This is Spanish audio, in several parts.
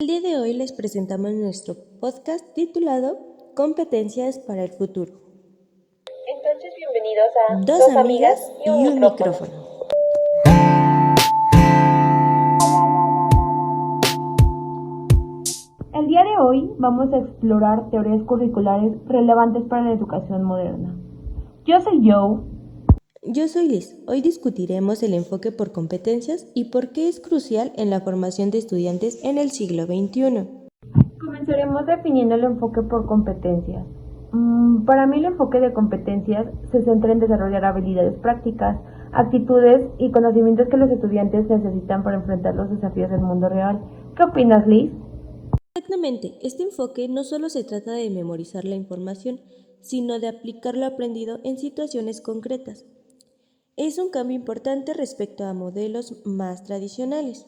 El día de hoy les presentamos nuestro podcast titulado Competencias para el futuro. Entonces, bienvenidos a Dos amigas y un micrófono. El día de hoy vamos a explorar teorías curriculares relevantes para la educación moderna. Yo soy Joe. Yo soy Liz. Hoy discutiremos el enfoque por competencias y por qué es crucial en la formación de estudiantes en el siglo XXI. Comenzaremos definiendo el enfoque por competencias. Para mí el enfoque de competencias se centra en desarrollar habilidades prácticas, actitudes y conocimientos que los estudiantes necesitan para enfrentar los desafíos del mundo real. ¿Qué opinas, Liz? Exactamente, este enfoque no solo se trata de memorizar la información, sino de aplicar lo aprendido en situaciones concretas. Es un cambio importante respecto a modelos más tradicionales.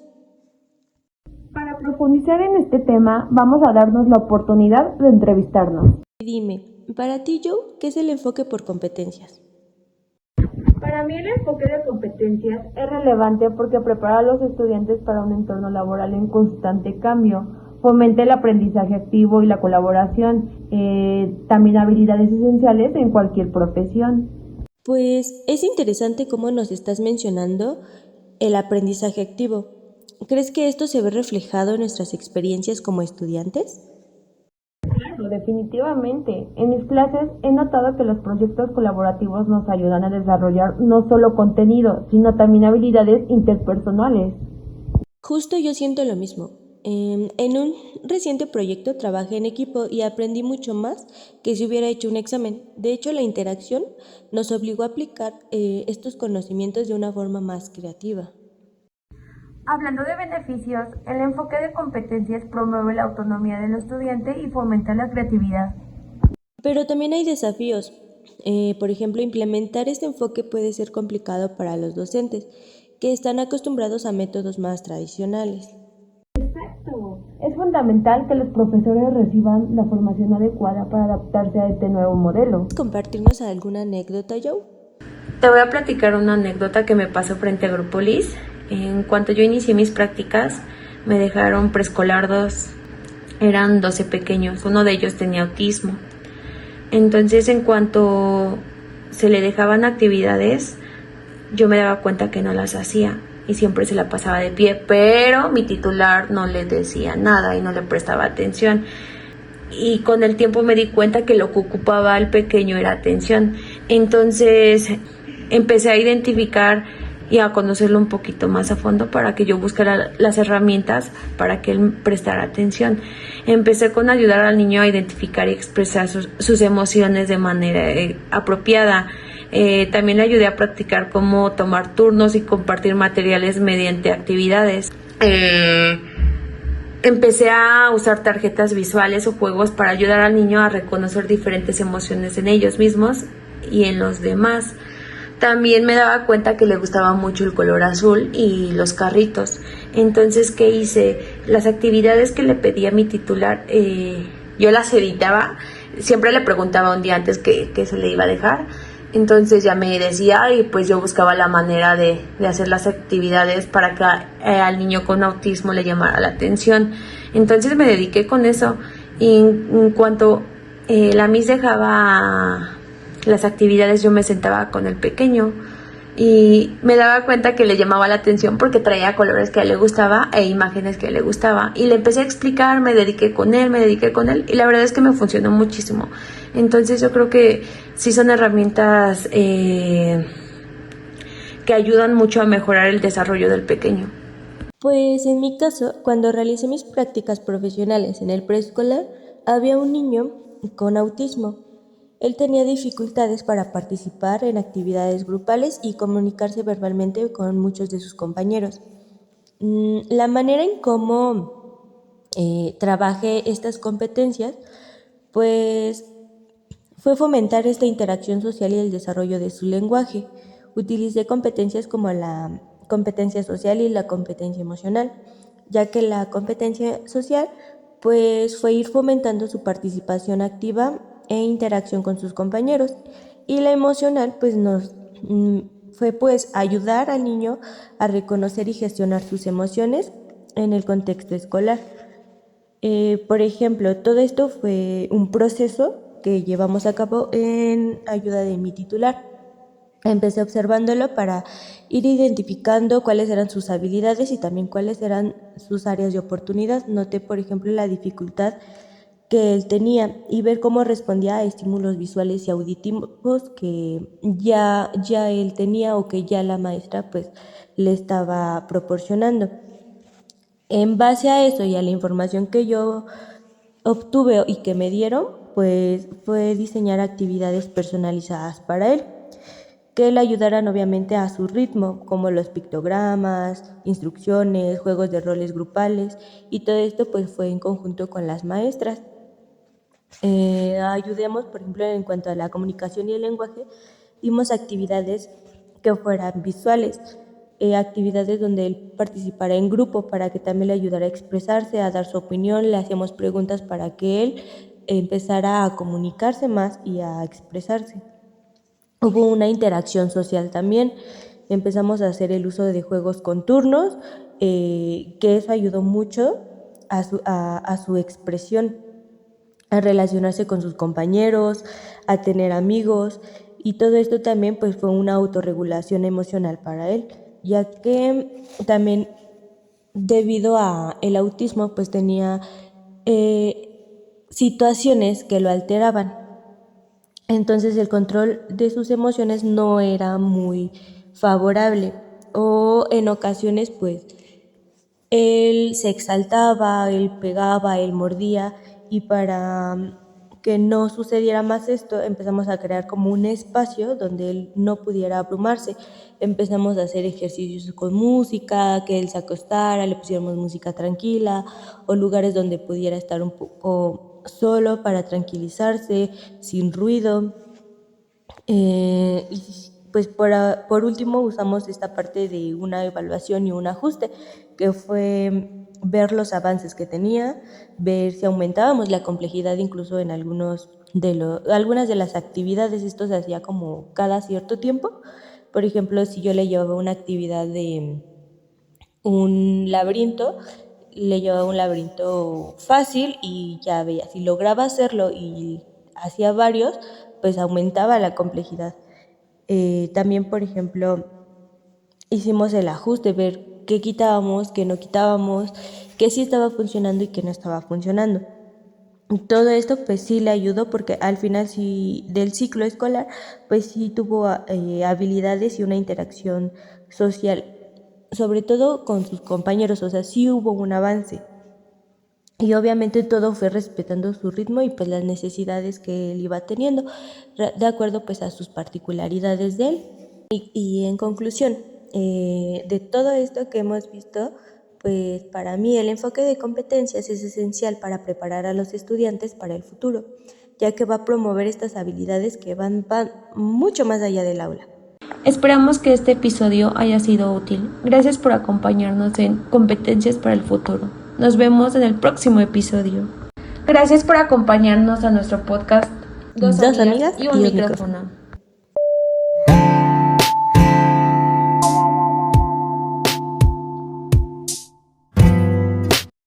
Para profundizar en este tema, vamos a darnos la oportunidad de entrevistarnos. Dime, para ti, Joe, ¿qué es el enfoque por competencias? Para mí el enfoque de competencias es relevante porque prepara a los estudiantes para un entorno laboral en constante cambio, fomenta el aprendizaje activo y la colaboración, también habilidades esenciales en cualquier profesión. Pues es interesante cómo nos estás mencionando el aprendizaje activo. ¿Crees que esto se ve reflejado en nuestras experiencias como estudiantes? Claro, definitivamente. En mis clases he notado que los proyectos colaborativos nos ayudan a desarrollar no solo contenido, sino también habilidades interpersonales. Justo yo siento lo mismo. En un reciente proyecto trabajé en equipo y aprendí mucho más que si hubiera hecho un examen. De hecho, la interacción nos obligó a aplicar estos conocimientos de una forma más creativa. Hablando de beneficios, el enfoque de competencias promueve la autonomía del estudiante y fomenta la creatividad. Pero también hay desafíos. Por ejemplo, implementar este enfoque puede ser complicado para los docentes, que están acostumbrados a métodos más tradicionales. Exacto. Es fundamental que los profesores reciban la formación adecuada para adaptarse a este nuevo modelo. ¿Puedes compartirnos alguna anécdota, Joe? Te voy a platicar una anécdota que me pasó frente a Grupo Liz. En cuanto yo inicié mis prácticas, me dejaron preescolar 2. Eran 12 pequeños, uno de ellos tenía autismo. Entonces, en cuanto se le dejaban actividades, yo me daba cuenta que no las hacía y siempre se la pasaba de pie, pero mi titular no le decía nada y no le prestaba atención. Y con el tiempo me di cuenta que lo que ocupaba el pequeño era atención. Entonces empecé a identificar y a conocerlo un poquito más a fondo para que yo buscara las herramientas para que él prestara atención. Empecé con ayudar al niño a identificar y expresar sus emociones de manera apropiada. También le ayudé a practicar cómo tomar turnos y compartir materiales mediante actividades. Empecé a usar tarjetas visuales o juegos para ayudar al niño a reconocer diferentes emociones en ellos mismos y en los demás. También me daba cuenta que le gustaba mucho el color azul y los carritos. Entonces, ¿qué hice? Las actividades que le pedía a mi titular, yo las editaba. Siempre le preguntaba un día antes que se le iba a dejar. Entonces ya me decía y pues yo buscaba la manera de hacer las actividades para que al niño con autismo le llamara la atención. Entonces me dediqué con eso y en cuanto la Miss dejaba las actividades, yo me sentaba con el pequeño y me daba cuenta que le llamaba la atención porque traía colores que a él le gustaba e imágenes que a él le gustaba y le empecé a explicar, me dediqué con él y la verdad es que me funcionó muchísimo. Entonces yo creo que sí son herramientas que ayudan mucho a mejorar el desarrollo del pequeño. Pues en mi caso, cuando realicé mis prácticas profesionales en el preescolar, había un niño con autismo. Él tenía dificultades para participar en actividades grupales y comunicarse verbalmente con muchos de sus compañeros. La manera en cómo trabajé estas competencias, pues fue fomentar esta interacción social y el desarrollo de su lenguaje. Utilicé competencias como la competencia social y la competencia emocional, ya que la competencia social pues fue ir fomentando su participación activa e interacción con sus compañeros, y la emocional pues fue pues ayudar al niño a reconocer y gestionar sus emociones en el contexto escolar. Por ejemplo, todo esto fue un proceso que llevamos a cabo en ayuda de mi titular. Empecé observándolo para ir identificando cuáles eran sus habilidades y también cuáles eran sus áreas de oportunidad. Noté, por ejemplo, la dificultad que él tenía y ver cómo respondía a estímulos visuales y auditivos que ya él tenía o que ya la maestra pues le estaba proporcionando. En base a eso y a la información que yo obtuve y que me dieron, pues fue diseñar actividades personalizadas para él, que le ayudaran obviamente a su ritmo, como los pictogramas, instrucciones, juegos de roles grupales, y todo esto pues fue en conjunto con las maestras. Ayudemos, por ejemplo, en cuanto a la comunicación y el lenguaje, dimos actividades que fueran visuales, actividades donde él participara en grupo para que también le ayudara a expresarse, a dar su opinión, le hacíamos preguntas para que él empezara a comunicarse más y a expresarse. Hubo una interacción social también, empezamos a hacer el uso de juegos con turnos, que eso ayudó mucho a su expresión, a relacionarse con sus compañeros, a tener amigos, y todo esto también pues fue una autorregulación emocional para él, ya que también debido a el autismo pues tenía situaciones que lo alteraban. Entonces el control de sus emociones no era muy favorable, o en ocasiones pues él se exaltaba, él pegaba, él mordía, y para que no sucediera más esto, empezamos a crear como un espacio donde él no pudiera abrumarse. Empezamos a hacer ejercicios con música, que él se acostara, le pusiéramos música tranquila, o lugares donde pudiera estar un poco solo para tranquilizarse, sin ruido. Y pues por último usamos esta parte de una evaluación y un ajuste, que fue ver los avances que tenía, ver si aumentábamos la complejidad incluso en algunas de las actividades. Esto se hacía como cada cierto tiempo. Por ejemplo, si yo le llevaba una actividad de un laberinto, le llevaba un laberinto fácil y ya veía, si lograba hacerlo y hacía varios, pues aumentaba la complejidad. También, por ejemplo, hicimos el ajuste, ver qué quitábamos, qué no quitábamos, qué sí estaba funcionando y qué no estaba funcionando. Todo esto pues sí le ayudó, porque al final sí, del ciclo escolar pues sí tuvo habilidades y una interacción social, sobre todo con sus compañeros, o sea, sí hubo un avance. Y obviamente todo fue respetando su ritmo y pues las necesidades que él iba teniendo, de acuerdo pues a sus particularidades de él. Y en conclusión, de todo esto que hemos visto, pues para mí el enfoque de competencias es esencial para preparar a los estudiantes para el futuro, ya que va a promover estas habilidades que van mucho más allá del aula. Esperamos que este episodio haya sido útil. Gracias por acompañarnos en Competencias para el Futuro. Nos vemos en el próximo episodio. Gracias por acompañarnos a nuestro podcast Dos amigas y un micrófono.